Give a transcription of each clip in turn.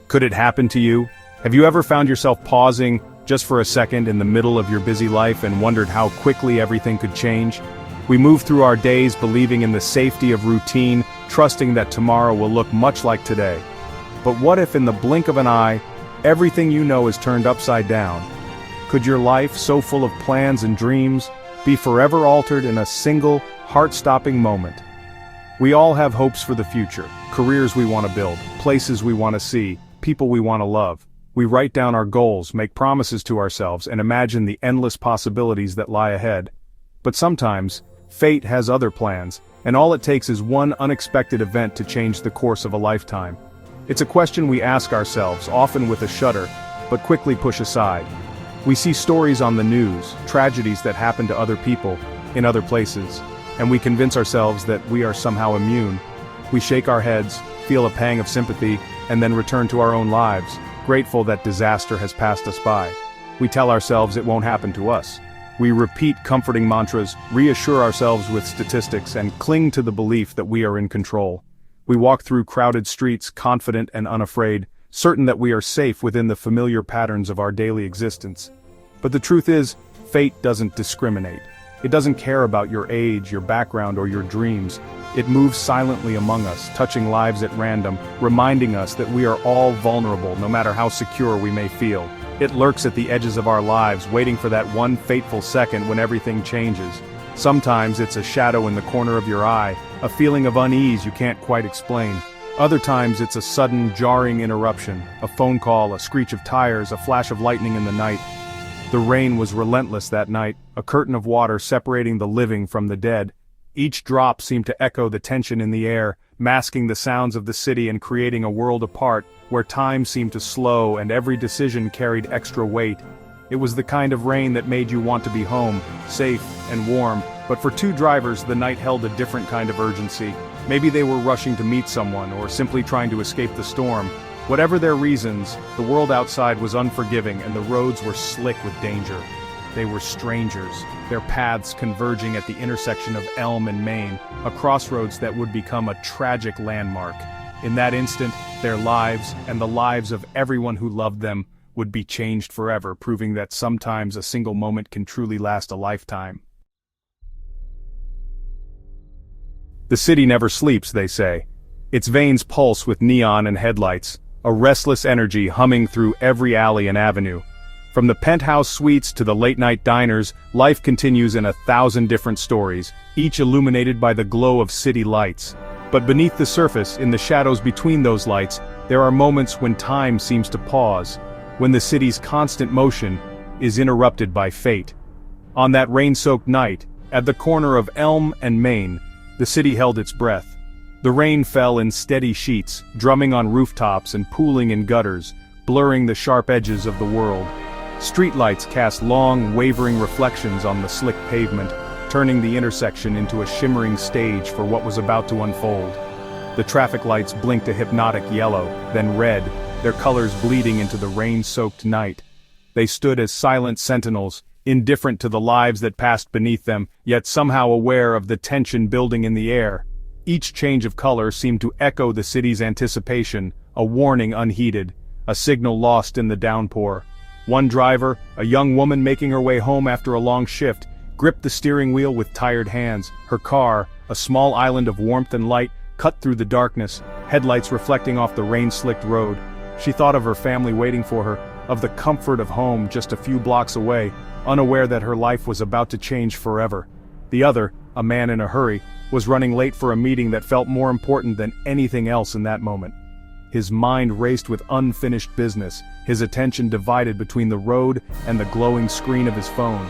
Could it happen to you? Have you ever found yourself pausing just for a second in the middle of your busy life and wondered how quickly everything could change? We move through our days believing in the safety of routine, trusting that tomorrow will look much like today. But what if in the blink of an eye, everything you know is turned upside down? Could your life, so full of plans and dreams, be forever altered in a single, heart-stopping moment? We all have hopes for the future, careers we want to build, places we want to see, people we want to love. We write down our goals, make promises to ourselves, and imagine the endless possibilities that lie ahead. But sometimes, fate has other plans, and all it takes is one unexpected event to change the course of a lifetime. It's a question we ask ourselves, often with a shudder, but quickly push aside. We see stories on the news, tragedies that happen to other people, in other places, and we convince ourselves that we are somehow immune. We shake our heads, feel a pang of sympathy, and then return to our own lives, grateful that disaster has passed us by. We tell ourselves it won't happen to us. We repeat comforting mantras, reassure ourselves with statistics, and cling to the belief that we are in control. We walk through crowded streets, confident and unafraid, certain that we are safe within the familiar patterns of our daily existence. But the truth is, fate doesn't discriminate. It doesn't care about your age, your background, or your dreams. It moves silently among us, touching lives at random, reminding us that we are all vulnerable, no matter how secure we may feel. It lurks at the edges of our lives, waiting for that one fateful second when everything changes. Sometimes it's a shadow in the corner of your eye, a feeling of unease you can't quite explain. Other times it's a sudden, jarring interruption, a phone call, a screech of tires, a flash of lightning in the night. The rain was relentless that night, a curtain of water separating the living from the dead. Each drop seemed to echo the tension in the air, masking the sounds of the city and creating a world apart, where time seemed to slow and every decision carried extra weight. It was the kind of rain that made you want to be home, safe and warm, but for two drivers the night held a different kind of urgency. Maybe they were rushing to meet someone or simply trying to escape the storm. Whatever their reasons, the world outside was unforgiving and the roads were slick with danger. They were strangers, their paths converging at the intersection of Elm and Main, a crossroads that would become a tragic landmark. In that instant, their lives, and the lives of everyone who loved them, would be changed forever, proving that sometimes a single moment can truly last a lifetime. The city never sleeps, they say. Its veins pulse with neon and headlights, a restless energy humming through every alley and avenue. From the penthouse suites to the late-night diners, life continues in 1,000 different stories, each illuminated by the glow of city lights. But beneath the surface, in the shadows between those lights, there are moments when time seems to pause, when the city's constant motion is interrupted by fate. On that rain-soaked night, at the corner of Elm and Main, the city held its breath. The rain fell in steady sheets, drumming on rooftops and pooling in gutters, blurring the sharp edges of the world. Streetlights cast long, wavering reflections on the slick pavement, turning the intersection into a shimmering stage for what was about to unfold. The traffic lights blinked a hypnotic yellow, then red, their colors bleeding into the rain-soaked night. They stood as silent sentinels, indifferent to the lives that passed beneath them, yet somehow aware of the tension building in the air. Each change of color seemed to echo the city's anticipation, a warning unheeded, a signal lost in the downpour. One driver, a young woman making her way home after a long shift, gripped the steering wheel with tired hands. Her car, a small island of warmth and light, cut through the darkness, headlights reflecting off the rain-slicked road. She thought of her family waiting for her, of the comfort of home just a few blocks away, unaware that her life was about to change forever. The other, a man in a hurry, was running late for a meeting that felt more important than anything else in that moment. His mind raced with unfinished business, his attention divided between the road and the glowing screen of his phone.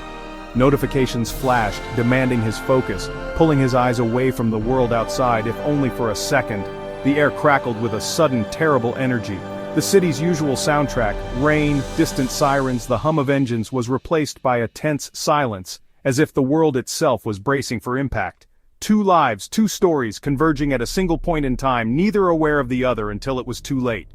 Notifications flashed, demanding his focus, pulling his eyes away from the world outside, if only for a second. The air crackled with a sudden, terrible energy. The city's usual soundtrack, rain, distant sirens, the hum of engines, was replaced by a tense silence, as if the world itself was bracing for impact. Two lives, two stories converging at a single point in time, neither aware of the other until it was too late.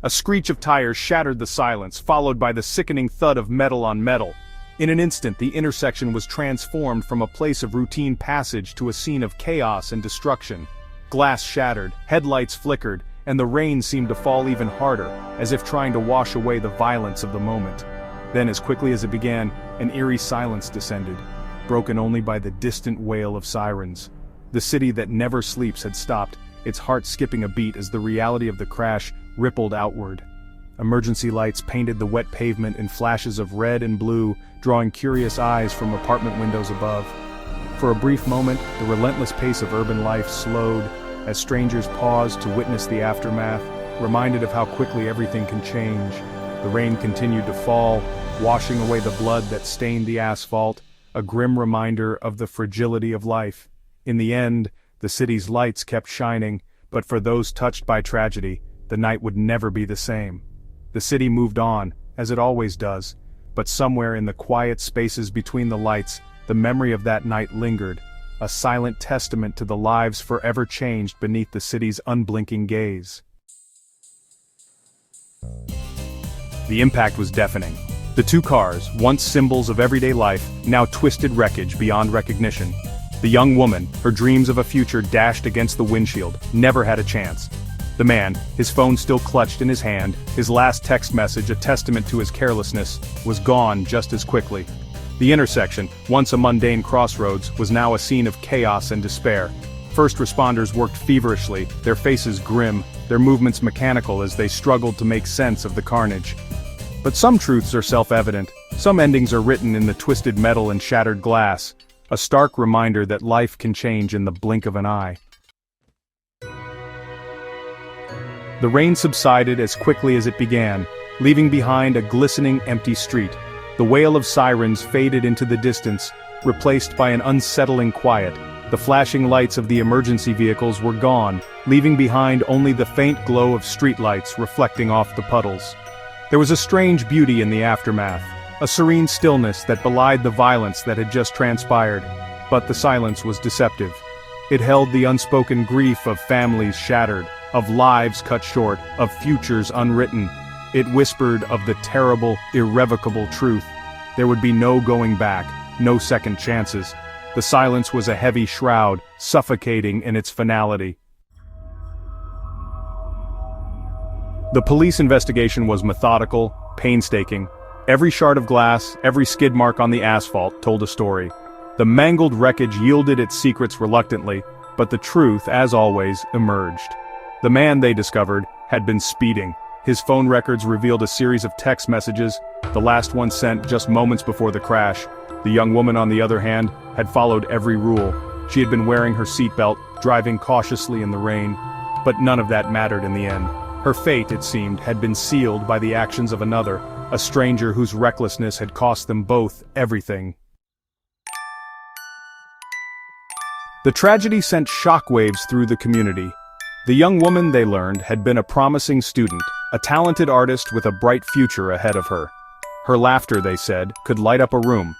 A screech of tires shattered the silence, followed by the sickening thud of metal on metal. In an instant, the intersection was transformed from a place of routine passage to a scene of chaos and destruction. Glass shattered, headlights flickered, and the rain seemed to fall even harder, as if trying to wash away the violence of the moment. Then, as quickly as it began, an eerie silence descended, broken only by the distant wail of sirens. The city that never sleeps had stopped, its heart skipping a beat as the reality of the crash rippled outward. Emergency lights painted the wet pavement in flashes of red and blue, drawing curious eyes from apartment windows above. For a brief moment, the relentless pace of urban life slowed, as strangers paused to witness the aftermath, reminded of how quickly everything can change. The rain continued to fall, washing away the blood that stained the asphalt, a grim reminder of the fragility of life. In the end, the city's lights kept shining, but for those touched by tragedy, the night would never be the same. The city moved on, as it always does, but somewhere in the quiet spaces between the lights, the memory of that night lingered, a silent testament to the lives forever changed beneath the city's unblinking gaze. The impact was deafening. The two cars, once symbols of everyday life, now twisted wreckage beyond recognition. The young woman, her dreams of a future dashed against the windshield, never had a chance. The man, his phone still clutched in his hand, his last text message a testament to his carelessness, was gone just as quickly. The intersection, once a mundane crossroads, was now a scene of chaos and despair. First responders worked feverishly, their faces grim, their movements mechanical as they struggled to make sense of the carnage. But some truths are self-evident, some endings are written in the twisted metal and shattered glass, a stark reminder that life can change in the blink of an eye. The rain subsided as quickly as it began, leaving behind a glistening empty street. The wail of sirens faded into the distance, replaced by an unsettling quiet. The flashing lights of the emergency vehicles were gone, leaving behind only the faint glow of streetlights reflecting off the puddles. There was a strange beauty in the aftermath, a serene stillness that belied the violence that had just transpired. But the silence was deceptive. It held the unspoken grief of families shattered, of lives cut short, of futures unwritten. It whispered of the terrible, irrevocable truth. There would be no going back, no second chances. The silence was a heavy shroud, suffocating in its finality. The police investigation was methodical, painstaking. Every shard of glass, every skid mark on the asphalt told a story. The mangled wreckage yielded its secrets reluctantly, but the truth, as always, emerged. The man, they discovered, had been speeding. His phone records revealed a series of text messages, the last one sent just moments before the crash. The young woman, on the other hand, had followed every rule. She had been wearing her seatbelt, driving cautiously in the rain. But none of that mattered in the end. Her fate, it seemed, had been sealed by the actions of another, a stranger whose recklessness had cost them both everything. The tragedy sent shockwaves through the community. The young woman, they learned, had been a promising student, a talented artist with a bright future ahead of her. Her laughter, they said, could light up a room.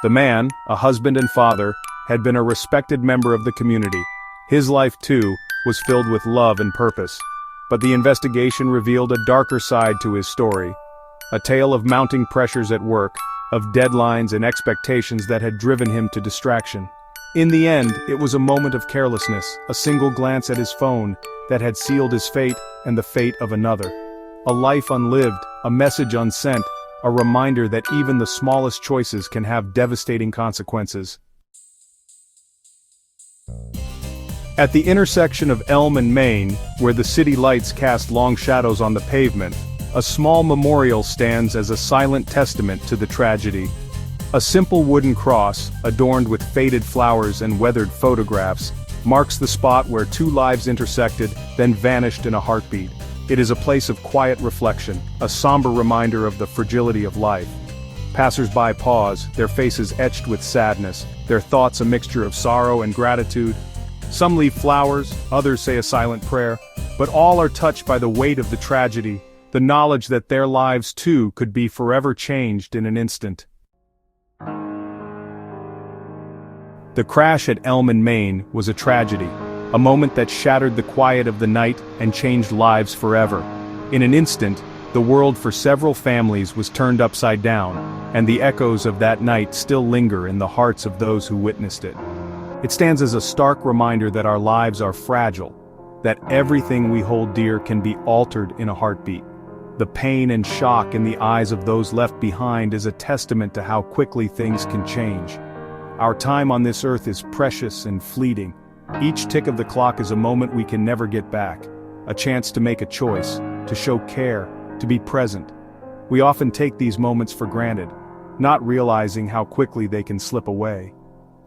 The man, a husband and father, had been a respected member of the community. His life, too, was filled with love and purpose. But the investigation revealed a darker side to his story. A tale of mounting pressures at work, of deadlines and expectations that had driven him to distraction. In the end, it was a moment of carelessness, a single glance at his phone, that had sealed his fate and the fate of another. A life unlived, a message unsent, a reminder that even the smallest choices can have devastating consequences. At the intersection of Elm and Main, where the city lights cast long shadows on the pavement, a small memorial stands as a silent testament to the tragedy. A simple wooden cross, adorned with faded flowers and weathered photographs, marks the spot where two lives intersected, then vanished in a heartbeat. It is a place of quiet reflection, a somber reminder of the fragility of life. Passers-by pause, their faces etched with sadness, their thoughts a mixture of sorrow and gratitude. Some leave flowers, others say a silent prayer, but all are touched by the weight of the tragedy, the knowledge that their lives too could be forever changed in an instant. The crash at Elm and Main was a tragedy, a moment that shattered the quiet of the night and changed lives forever. In an instant, the world for several families was turned upside down, and the echoes of that night still linger in the hearts of those who witnessed it. It stands as a stark reminder that our lives are fragile, that everything we hold dear can be altered in a heartbeat. The pain and shock in the eyes of those left behind is a testament to how quickly things can change. Our time on this earth is precious and fleeting. Each tick of the clock is a moment we can never get back, a chance to make a choice, to show care, to be present. We often take these moments for granted, not realizing how quickly they can slip away.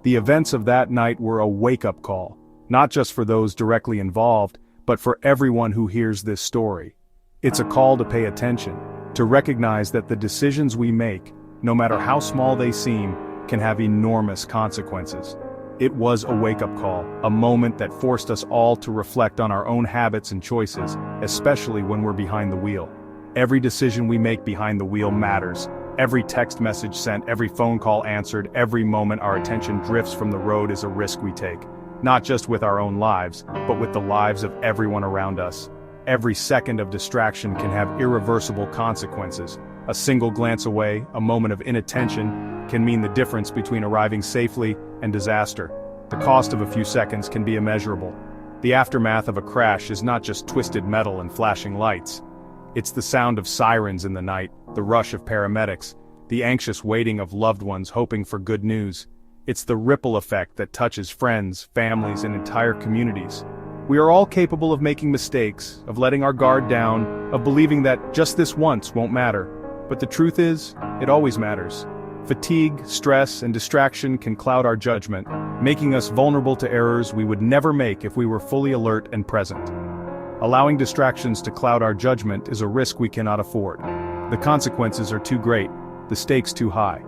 The events of that night were a wake-up call, not just for those directly involved, but for everyone who hears this story. It's a call to pay attention, to recognize that the decisions we make, no matter how small they seem, can have enormous consequences. It was a wake-up call, a moment that forced us all to reflect on our own habits and choices, especially when we're behind the wheel. Every decision we make behind the wheel matters. Every text message sent, every phone call answered, every moment our attention drifts from the road is a risk we take. Not just with our own lives, but with the lives of everyone around us. Every second of distraction can have irreversible consequences. A single glance away, a moment of inattention, can mean the difference between arriving safely and disaster. The cost of a few seconds can be immeasurable. The aftermath of a crash is not just twisted metal and flashing lights. It's the sound of sirens in the night, the rush of paramedics, the anxious waiting of loved ones hoping for good news. It's the ripple effect that touches friends, families, and entire communities. We are all capable of making mistakes, of letting our guard down, of believing that just this once won't matter. But the truth is, it always matters. Fatigue, stress, and distraction can cloud our judgment, making us vulnerable to errors we would never make if we were fully alert and present. Allowing distractions to cloud our judgment is a risk we cannot afford. The consequences are too great, the stakes too high.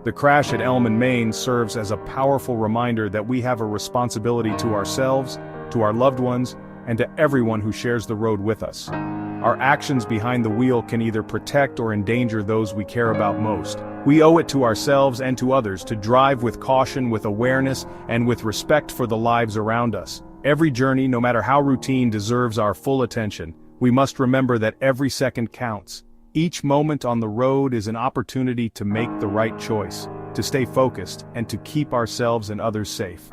The crash at Elm in Maine serves as a powerful reminder that we have a responsibility to ourselves, to our loved ones, and to everyone who shares the road with us. Our actions behind the wheel can either protect or endanger those we care about most. We owe it to ourselves and to others to drive with caution, with awareness, and with respect for the lives around us. Every journey, no matter how routine, deserves our full attention. We must remember that every second counts. Each moment on the road is an opportunity to make the right choice, to stay focused, and to keep ourselves and others safe.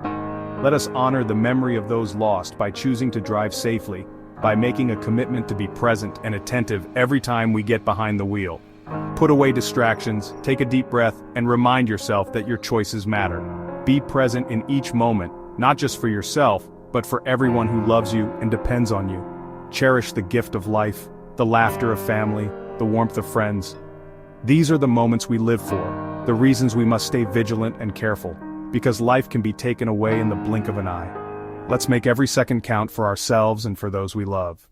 Let us honor the memory of those lost by choosing to drive safely, by making a commitment to be present and attentive every time we get behind the wheel. Put away distractions, take a deep breath, and remind yourself that your choices matter. Be present in each moment, not just for yourself, but for everyone who loves you and depends on you. Cherish the gift of life, the laughter of family, the warmth of friends. These are the moments we live for, the reasons we must stay vigilant and careful, because life can be taken away in the blink of an eye. Let's make every second count for ourselves and for those we love.